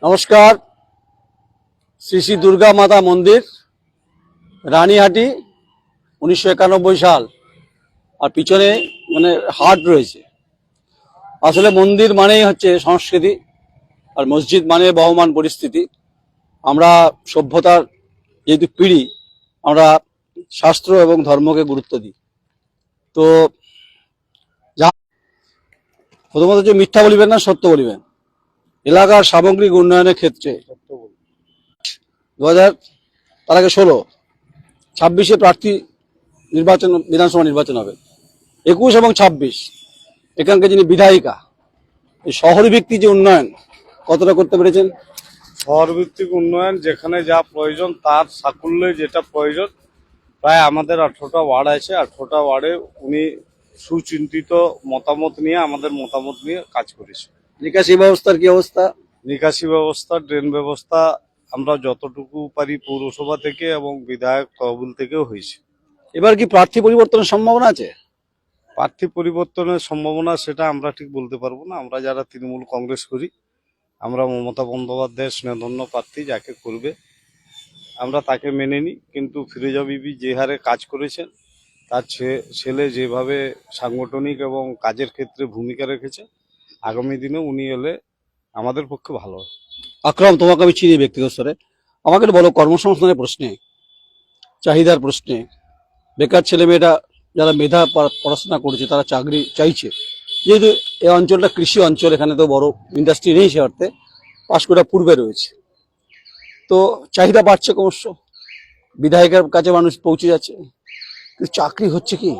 নমস্কার। শ্রী শ্রী দুর্গা মাতা মন্দির, রানীহাটি, 1991 সাল। আর পিছনে হাট রয়েছে। আসলে মন্দির মানেই হচ্ছে সংস্কৃতি, আর মসজিদ মানে বহমান পরিস্থিতি। আমরা সভ্যতার যেহেতু পিড়ি, আমরা শাস্ত্র এবং ধর্মকে গুরুত্ব দিই। তো প্রথমত হচ্ছে মিথ্যা বলিবেন না, সত্য বলিবেন। এলাকার সামগ্রিক উন্নয়নের ক্ষেত্রে 2000 তার আগে 26 প্রার্থী নির্বাচন, বিধানসভা নির্বাচন হবে। 21 এবং 26 এখানকার যিনি বিধায়িকা, এই শহর ভিত্তিক যে উন্নয়ন কতটা করতে পেরেছেন? শহরভিত্তিক উন্নয়ন যেখানে যা প্রয়োজন তার সাকুল্যে যেটা প্রয়োজন, প্রায় আমাদের 18টা ওয়ার্ড আছে। 18টা ওয়ার্ডে উনি সুচিন্তিত মতামত নিয়ে, আমাদের মতামত নিয়ে কাজ করেছে। নিকাশি ব্যবস্থার কি অবস্থা? নিকাশি ব্যবস্থা, ড্রেন ব্যবস্থা আমরা যতটুকু পারি পৌরসভা থেকে এবং বিধায়ক তহবিল থেকেও হয়েছে। এবার কি প্রার্থী পরিবর্তনের সম্ভাবনা আছে? প্রার্থী পরিবর্তনের সম্ভাবনা সেটা আমরা ঠিক বলতে পারবো না। আমরা যারা তৃণমূল কংগ্রেস করি, আমরা মমতা বন্দ্যোপাধ্যায়ের স্নেহধন্য প্রার্থী যাকে করবে আমরা তাকে মেনে নিই। কিন্তু ফিরোজা বিবি যে হারে কাজ করেছেন, তার ছেলে যেভাবে সাংগঠনিক এবং কাজের ক্ষেত্রে ভূমিকা রেখেছে, আগামী দিনে উনি এলে আমাদের পক্ষে ভালো হবে। আকরাম, তোমাকে আমি চিনি ব্যক্তিগত স্তরে। আমাকে একটু বলো, কর্মসংস্থানের প্রশ্নে, চাহিদার প্রশ্নে, বেকার ছেলেমেয়েরা যারা মেধা পড়াশোনা করেছে তারা চাকরি চাইছে, যেহেতু এই অঞ্চলটা কৃষি অঞ্চল, এখানে তো বড় ইন্ডাস্ট্রি নেই সে অর্থে, পাঁশকুড়া পূর্বে রয়েছে, তো চাহিদা বাড়ছে ক্রমশ, বিধায়কের কাছে মানুষ পৌঁছে যাচ্ছে, কিন্তু চাকরি হচ্ছে কি?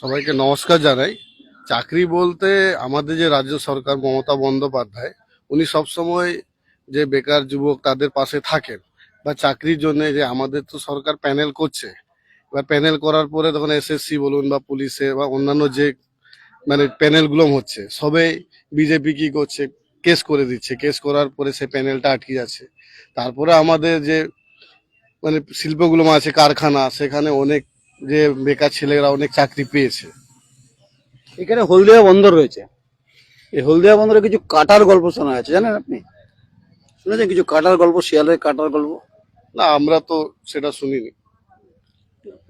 সবাইকে নমস্কার জানাই। চাকরি বলতে আমাদের যে রাজ্য সরকার মমতা বন্দ্যোপাধ্যায়, উনি সবসময় যে বেকার যুবক তাদের পাশে থাকেন বা চাকরির জন্য, যে আমাদের তো সরকার প্যানেল করছে। এবার প্যানেল করার পরে তখন এসএসসি বলুন বা পুলিশে বা অন্যান্য যে প্যানেলগুলো হচ্ছে, সবে বিজেপি কি করছে, কেস করে দিচ্ছে। কেস করার পরে সে প্যানেলটা আটকে যাচ্ছে। তারপরে আমাদের যে শিল্পগুলো আছে, কারখানা, সেখানে অনেক যে বেকার ছেলেরা অনেক চাকরি পেয়েছে। এখানে হলদিয়া বন্দর রয়েছে। এই হলদিয়া বন্দরে কিছু কাটার গল্প শোনা যাচ্ছে, জানেন আপনি? শুনেছেন কিছু কাটার গল্প, শিয়ালের কাটার গল্প? না, আমরা তো সেটা শুনিনি।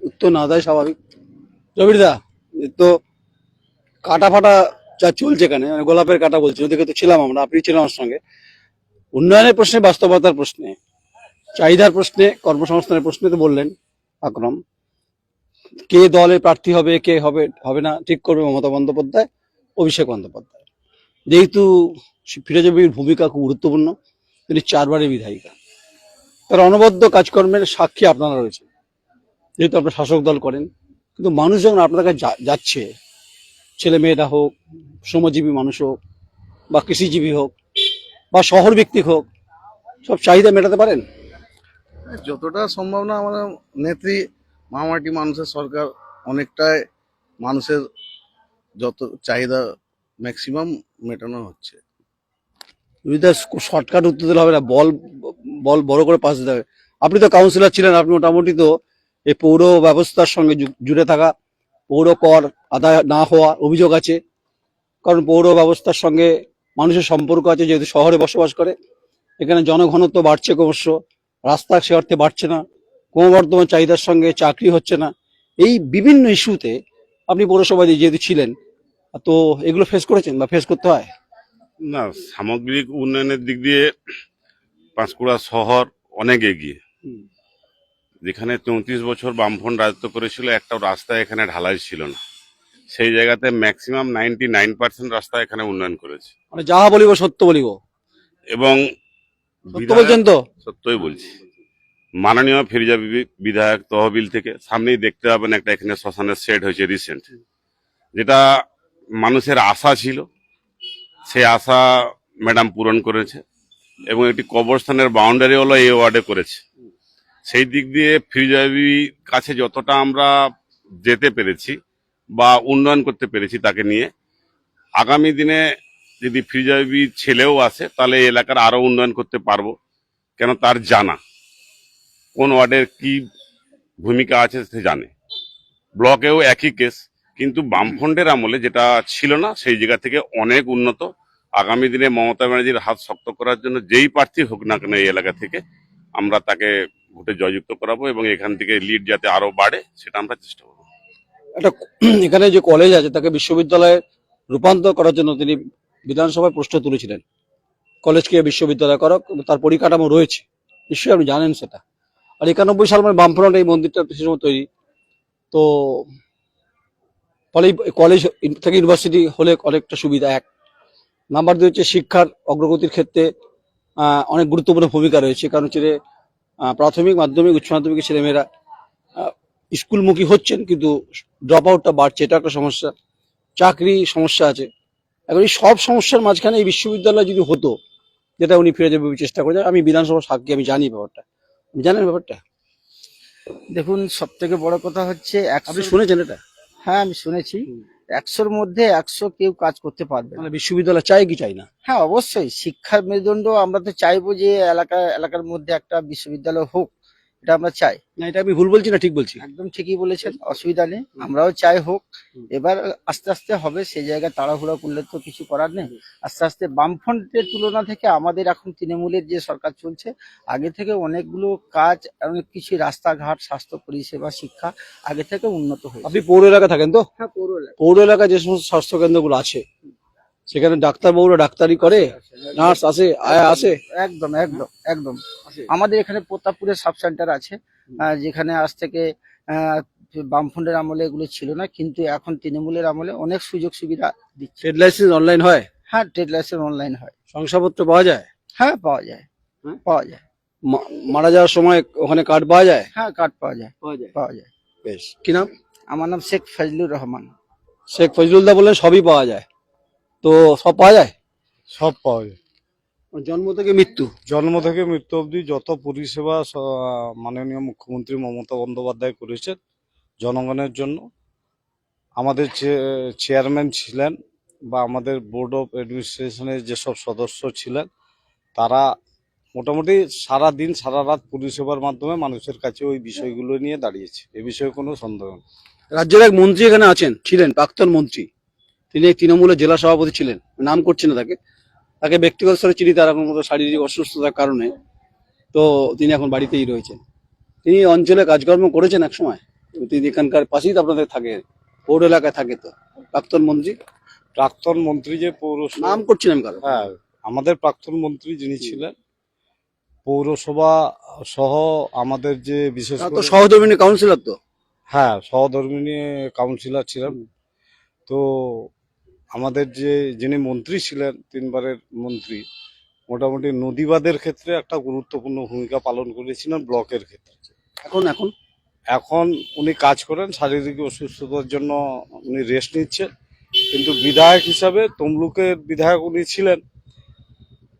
উত্তর না দেয় স্বাভাবিক। জবিরদা, তো কাটা ফাটা যা চলছে এখানে, গোলাপের কাটা বলছি, ওদিকে তো ছিলাম আমরা, আপনি ছিলেন আমার সঙ্গে। উন্নয়নের প্রশ্নে, বাস্তবতার প্রশ্নে, চাহিদার প্রশ্নে, কর্মসংস্থানের প্রশ্নে তো বললেন আকরম। কে দলের প্রার্থী হবে, কে হবে হবে না ঠিক করবে মমতা বন্দ্যোপাধ্যায়, অভিষেক বন্দ্যোপাধ্যায়। যেহেতু ফিরোজা বিবির ভূমিকা খুব গুরুত্বপূর্ণ, তিনি 4 বারের বিধায়িকা, তার অনবদ্য কাজকর্মের সাক্ষী আপনারা রয়েছেন, যেহেতু আপনারা শাসক দল করেন। কিন্তু মানুষ যখন আপনার কাছে যাচ্ছে, ছেলে মেয়েরা হোক, শ্রমজীবী মানুষ হোক, বা কৃষিজীবী হোক, বা শহর ভিত্তিক হোক, সব চাহিদা মেটাতে পারেন? যতটা সম্ভব না, আমাদের নেত্রী মামাটি মানুষের সরকার অনেকটাই মানুষের যত চাহিদা ম্যাক্সিমাম মেটানো হচ্ছে। তুমি তো শর্টকাট উত্তর দিলে হবে না, বল বল বড় করে পাস দিতে হবে। আপনি তো কাউন্সিলর ছিলেন, আপনি মোটামুটি তো এই পৌর ব্যবস্থার সঙ্গে জুড়ে থাকা, পৌর কর আদায় না হওয়া অভিযোগ আছে, কারণ পৌর ব্যবস্থার সঙ্গে মানুষের সম্পর্ক আছে, যেহেতু শহরে বসবাস করে। এখানে জনঘনত্ব বাড়ছে ক্রমশ, রাস্তা সে অর্থে বাড়ছে না, ক্রমবর্ধমান চাহিদার সঙ্গে চাকরি হচ্ছে না। এই বিভিন্ন ইস্যুতে আপনি পৌরসভায় যেহেতু ছিলেন, তো এগুলো ফেস করেছেন বা ফেস করতে হয়? না, সামগ্রিক উন্নয়নের দিক দিয়ে পাঁশকুড়া শহর অনেক এগিয়ে। যেখানে 34 বছর বামফ্রন্ট রাজত্ব করেছিল, একটা রাস্তা এখানে ঢালাই ছিল না, সেই জায়গাতে ম্যাক্সিমাম 99% রাস্তা এখানে উন্নয়ন করেছে। মানে যাহা বলিব সত্য বলিব। এবং সত্য বলছেন তো? সত্যই বলছি। মাননীয় ফিরোজা বিবি বিধায়ক তহবিল থেকে সামনেই দেখতে পাবেন একটা এখানে শ্মশানের সেট হয়েছে রিসেন্ট, যেটা মানুষের আশা ছিল, সে আশা ম্যাডাম পূরণ করেছে। এবং একটি কবরস্থানের বাউন্ডারি হলো এই ওয়ার্ডে করেছে। সেই দিক দিয়ে ফিরোজা বিবির কাছে যতটা আমরা যেতে পেরেছি বা উন্নয়ন করতে পেরেছি তাকে নিয়ে, আগামী দিনে যদি ফিরোজা বিবির ছেলেও আসে তাহলে এই এলাকার আরো উন্নয়ন করতে পারবো। কেন, তার জানা কোন ওয়ার্ডের কি ভূমিকা আছে সে জানে। ব্লকেও একই কেস, কিন্তু বামফ্রন্টের আমলে যেটা ছিল না সেই জায়গা থেকে অনেক উন্নত। আগামী দিনে মমতা ব্যানার্জির হাত শক্ত করার জন্য যেই প্রার্থী হোক না কেন এই এলাকা থেকে আমরা তাকে ভোটে জয়যুক্ত করাবো এবং এখান থেকে লিড যাতে আরো বাড়ে সেটা আমরা চেষ্টা করবো। একটা এখানে যে কলেজ আছে তাকে বিশ্ববিদ্যালয়ে রূপান্তর করার জন্য তিনি বিধানসভায় প্রশ্ন তুলেছিলেন, কলেজকে বিশ্ববিদ্যালয় করা, তার পরিকাঠামো রয়েছে, নিশ্চয়ই আপনি জানেন সেটা। আর 91 সাল মানে বামফ্রন্ট এই মন্দিরটা সে সময় তৈরি, তো ফলে কলেজ থেকে ইউনিভার্সিটি হলে অনেকটা সুবিধা। এক নাম্বার 2 হচ্ছে শিক্ষার অগ্রগতির ক্ষেত্রে অনেক গুরুত্বপূর্ণ ভূমিকা রয়েছে, কারণ হচ্ছে প্রাথমিক, মাধ্যমিক, উচ্চ মাধ্যমিকের ছেলেমেয়েরা স্কুলমুখী হচ্ছেন কিন্তু ড্রপ আউটটা বাড়ছে, এটা একটা সমস্যা। চাকরি সমস্যা আছে। এখন এই সব সমস্যার মাঝখানে এই বিশ্ববিদ্যালয় যদি হতো, যেটা উনি ফিরে যাবে চেষ্টা করে, আমি বিধানসভার সাক্ষী, আমি জানি ব্যাপারটা। আপনি জানেন ব্যাপারটা? দেখুন, সব থেকে বড় কথা হচ্ছে আপনি শুনেছেন এটা? হ্যাঁ, আমি শুনেছি। 100-র মধ্যে 100 কেউ কাজ করতে পারবে না। মানে বিশ্ববিদ্যালয় চাই কি চাই না? হ্যাঁ, অবশ্যই শিক্ষার মেরুদণ্ড আমরা তো চাইবো যে এলাকার মধ্যে একটা বিশ্ববিদ্যালয় হোক, এটা আমরা চাই। না, এটা আমি ভুল বলছি না ঠিক বলছি? একদম ঠিকই বলেছেন, অসুবিধা নেই, আমরাও চাই হোক। এবার আস্তে আস্তে হবে, সেই জায়গায় তাড়াহুড়া করলে তো কিছু করার নেই। আস্তে আস্তে বামফ্রন্টের তুলনা থেকে আমাদের এখন তৃণমূলের যে সরকার চলছে, আগে থেকে অনেকগুলো কাজ, অনেক কিছু রাস্তাঘাট, স্বাস্থ্য পরিষেবা, শিক্ষা আগে থেকে উন্নত হয়েছে। আপনি পৌর এলাকা থাকেন তো? হ্যাঁ, পৌর এলাকা। পৌর এলাকায় যে সমস্ত স্বাস্থ্য কেন্দ্রগুলো আছে সেখানে ডাক্তারবাবুরা ডাক্তারি করে, নার্স আছে, আয়া আছে? একদম একদম একদম। আমাদের এখানে প্রতাপপুরে সাব সেন্টার আছে, যেখানে আজ থেকে বামফ্রন্টের আমলে এগুলো ছিল না, কিন্তু এখন তৃণমূলের আমলে অনেক সুযোগ সুবিধা দিচ্ছে। ট্রেড লাইসেন্স অনলাইন হয়? হ্যাঁ, ট্রেড লাইসেন্স অনলাইন হয়। শংসাপত্র পাওয়া যায়? হ্যাঁ, পাওয়া যায়। হ্যাঁ? পাওয়া যায়। মারা যাওয়ার সময় ওখানে কার্ড পাওয়া যায়? হ্যাঁ, কার্ড পাওয়া যায়। পাওয়া যায়। বেশ। কি নাম? আমার নাম শেখ ফজলুর রহমান। শেখ ফজলুল্লাহ বললে সবই পাওয়া যায়, তো সব পাওয়া যায়? সব পাওয়া যায়। জন্ম থেকে মৃত্যু? জন্ম থেকে মৃত্যু অবধি যত পরিষেবা মাননীয় মুখ্যমন্ত্রী মমতা বন্দ্যোপাধ্যায় করেছেন জনগণের জন্য। আমাদের যে চেয়ারম্যান ছিলেন বা আমাদের বোর্ড অফ অ্যাডমিনিস্ট্রেশনের যেসব সদস্য ছিলেন, তারা মোটামুটি সারা দিন সারা রাত পরিষেবার মাধ্যমে মানুষের কাছে ওই বিষয়গুলো নিয়ে দাঁড়িয়েছে, এ বিষয়ে কোনো সন্দেহ নেই। রাজ্যের এক মন্ত্রী এখানে আছেন, ছিলেন প্রাক্তন মন্ত্রী, তিনি তৃণমূলের জেলা সভাপতি ছিলেন, নাম করছি না তাকে, তাকে ব্যক্তিগত স্তরে চিনি, তার এখন মতো শারীরিক অসুস্থতার কারণে, তো তিনি এখন বাড়িতেই রয়েছেন। তিনি অঞ্চলে কাজকর্ম করেছেন এক সময়, তিনি এখানকার পাশেই তো আপনাদের থাকে, পৌর এলাকায় থাকে, তো প্রাক্তন মন্ত্রী। প্রাক্তন মন্ত্রী যে পৌরসভা, নাম করছি না আমি কারো। হ্যাঁ, আমাদের প্রাক্তন মন্ত্রী যিনি ছিলেন, পৌরসভা সহ আমাদের যে বিশেষ তার তো করে সহধর্মিনী কাউন্সিলর তো। হ্যাঁ, সহধর্মিনী কাউন্সিলর ছিলেন। তো আমাদের যে যিনি মন্ত্রী ছিলেন, 3বারের মন্ত্রী, মোটামুটি নদীবাদের ক্ষেত্রে একটা গুরুত্বপূর্ণ ভূমিকা পালন করেছিলেন ব্লকের ক্ষেত্রে। এখন এখন এখন উনি কাজ করেন, শারীরিক অসুস্থতার জন্য উনি রেস্ট নিচ্ছেন, কিন্তু বিধায়ক হিসাবে তমলুকের বিধায়ক উনি ছিলেন।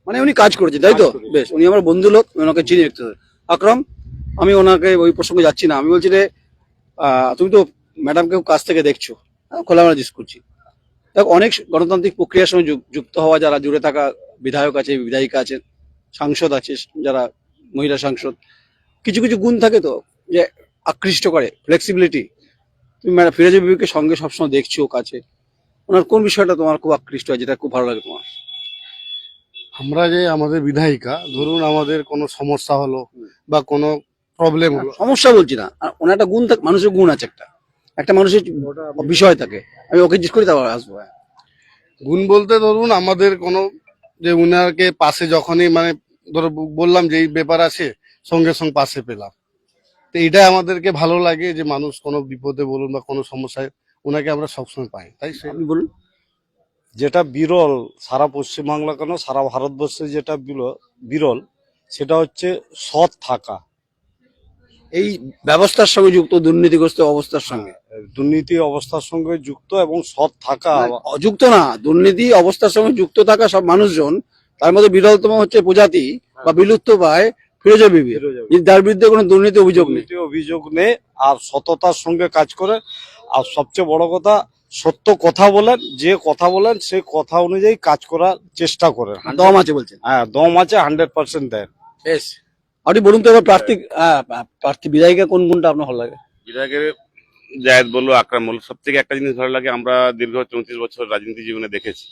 মানে উনি কাজ করেছেন, তাই তো? কাজ করেছেন। বেশ, উনি আমার বন্ধু লোক, ওনাকে চিনি একটু। আকরাম, আমি ওনাকে ওই প্রসঙ্গে যাচ্ছি না, আমি বলছি যে তুমি তো ম্যাডামকে কাছ থেকে দেখছো, খোলামেলা জিজ্ঞেস করছি। দেখো, অনেক গণতান্ত্রিক প্রক্রিয়ার সঙ্গে যুক্ত হওয়া যারা জুড়ে থাকা বিধায়ক আছে, বিধায়িকা আছেন, সাংসদ আছে, যারা মহিলা সাংসদ, কিছু কিছু গুণ থাকে তো যে আকৃষ্ট করে, ফ্লেক্সিবিলিটি। তুমি ম্যাডাম ফিরোজা বিবিকে সঙ্গে সবসময় দেখছো কাছে, ওনার কোন বিষয়টা তোমার খুব আকৃষ্ট হয়, যেটা খুব ভালো লাগে তোমার? আমরা যে আমাদের বিধায়িকা, ধরুন আমাদের কোনো সমস্যা হলো বা কোনো প্রবলেম হলো, সমস্যা বলছি না, আর ওনার একটা গুণ থাকে, মানুষের গুণ আছে, একটা একটা মানুষের বিষয় থাকে, আমি ওকে জিজ্ঞেস করি তারপর আসবো। হ্যাঁ। গুণ বলতে ধরুন আমাদের কোনো যে উনাকে পাশে যখনই মানে ধরো বললাম যে এই ব্যাপার আছে, সঙ্গে সঙ্গে পাশে পেলাম, তো এটাই আমাদেরকে ভালো লাগে যে মানুষ কোনো বিপদে বলুন বা কোনো সমস্যায় ওনাকে আমরা সবসময় পাই, তাই আপনি বলুন। যেটা বিরল সারা পশ্চিমবাংলা কেন সারা ভারতবর্ষে যেটা বিরল সেটা হচ্ছে সৎ থাকা, এই ব্যবস্থার সঙ্গে যুক্ত, দুর্নীতিগ্রস্ত অবস্থার সঙ্গে দুর্নীতি অবস্থার সঙ্গে যুক্ত এবং সৎ থাকা। যুক্ত না, দুর্নীতি অবস্থার সঙ্গে যুক্ত থাকা সব মানুষজন, তার মধ্যে বিরলতম হচ্ছে প্রজাতি বা বিলুপ্ত পায় ফিরোজা বিবি, যার বিরুদ্ধে কোনো দুর্নীতি অভিযোগ নেই। দুর্নীতি অভিযোগ নেই, আর সততার সঙ্গে কাজ করে। আর সবচেয়ে বড় কথা, সত্য কথা বলেন, যে কথা বলেন সেই কথা অনুযায়ী কাজ করার চেষ্টা করেন। দম আছে বলছেন? হ্যাঁ, দম আছে, 100% দেন। বেশ, আপনি বলুন তো এবার প্রার্থী বিধায়িকা কোন গুণটা আপনার ভালো লাগে? বিধায়কের জায়েদ বললো, আকরাম বললো, সব থেকে একটা জিনিস ভালো লাগে, আমরা দীর্ঘ 34 বছর রাজনীতি জীবনে দেখেছি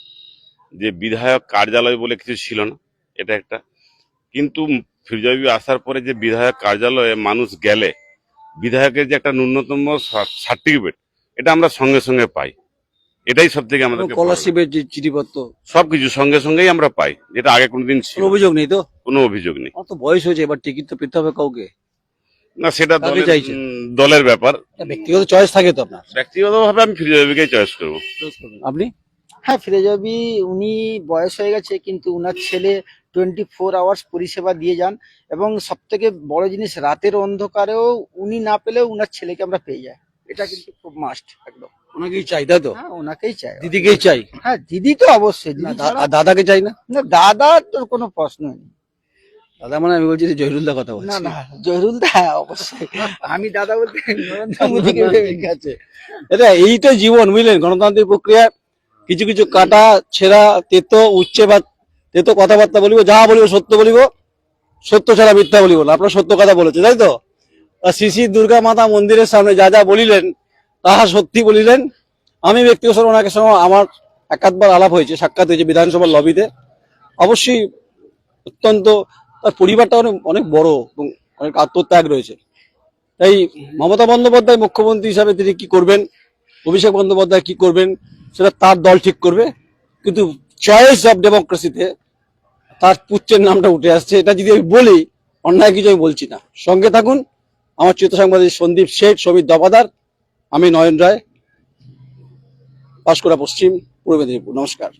যে বিধায়ক কার্যালয় বলে কিছু ছিল না, এটা একটা। কিন্তু ফিরোজাবিবি আসার পরে যে বিধায়ক কার্যালয়ে মানুষ গেলে বিধায়কের যে একটা ন্যূনতম সার্টিফিকেট, এটা আমরা সঙ্গে সঙ্গে পাই। এটাই সব থেকে আমাদের স্কলারশিপের যে চিঠিপত্র, সবকিছু সঙ্গে সঙ্গেই আমরা পাই, যেটা আগে কোনোদিন ছিল কোনো অভিযোগ নেই তো? কোনো অভিযোগ নেই। আমার তো বয়স হয়েছে, এবার টিকিট তো পেতে হবে কাউকে। না, সেটা কাকে চাইছে? দলের ব্যাপার। ব্যক্তিগত চয়েস থাকে তো আপনার। ব্যক্তিগতভাবে আমি ফিরোজাবিবিকেই চয়েস করবো। আপনি? হ্যাঁ, ফিরোজাবি উনি বয়স হয়ে গেছে, কিন্তু উনার ছেলে 24 আওয়ার্স পরিষেবা দিয়ে যান, এবং সব থেকে বড় জিনিস, রাতের অন্ধকারেও উনি না পেলেও উনার ছেলেকে আমরা পেয়ে যাই। এটা কিন্তু খুব মাস্ট, একদম। ওনাকেই চাই, তাই তো? হ্যাঁ, ওনাকেই চাই। দিদিকেই চাই? হ্যাঁ, দিদি তো অবশ্যই। না, দিদি ছাড়া- আর দাদাকে চাই না? না, দাদা তো কোনো প্রশ্নই নেই। দাদা মানে আমি বলছি যে জহিরুলদার কথা বলছি। না না, জহিরুল দা অবশ্যই। আমি দাদা বলতে নরেন্দ্র মোদীকে ভেবে ঠিক আছে, এটা এইটা জীবন, বুঝলেন? গণতান্ত্রিক প্রক্রিয়া কিছু কিছু কাটা ছেঁড়া তেতো উচ্চে বা তেতো কথাবার্তা বলিব, যাহা বলিব সত্য বলিব, সত্য ছাড়া মিথ্যা বলিব না। আপনার সত্য কথা বলেছে, তাই তো? আর শ্রী শ্রী দুর্গা মাতা মন্দিরের সামনে যা যা বলিলেন তাহা সত্যি বলিলেন। আমি ব্যক্তিগত ওনাকে সঙ্গে আমার একাধবার আলাপ হয়েছে, সাক্ষাৎ হয়েছে বিধানসভার লবিতে। অবশ্যই অত্যন্ত, তার পরিবারটা অনেক অনেক বড় এবং অনেক আত্মত্যাগ রয়েছে। তাই মমতা বন্দ্যোপাধ্যায় মুখ্যমন্ত্রী হিসাবে তিনি কি করবেন, অভিষেক বন্দ্যোপাধ্যায় কি করবেন, সেটা তার দল ঠিক করবে। কিন্তু চয়েস অফ ডেমোক্রেসিতে তার পুত্রের নামটা উঠে আসছে, এটা যদি আমি বলি অন্যায় কিছু আমি বলছি না। সঙ্গে থাকুন। আমার চিত্র সাংবাদিক সন্দীপ শেঠ, সমীর দফাদার, আমি নয়ন রায়, পাঁশকুড়া পশ্চিম, পূর্ব মেদিনীপুর। নমস্কার।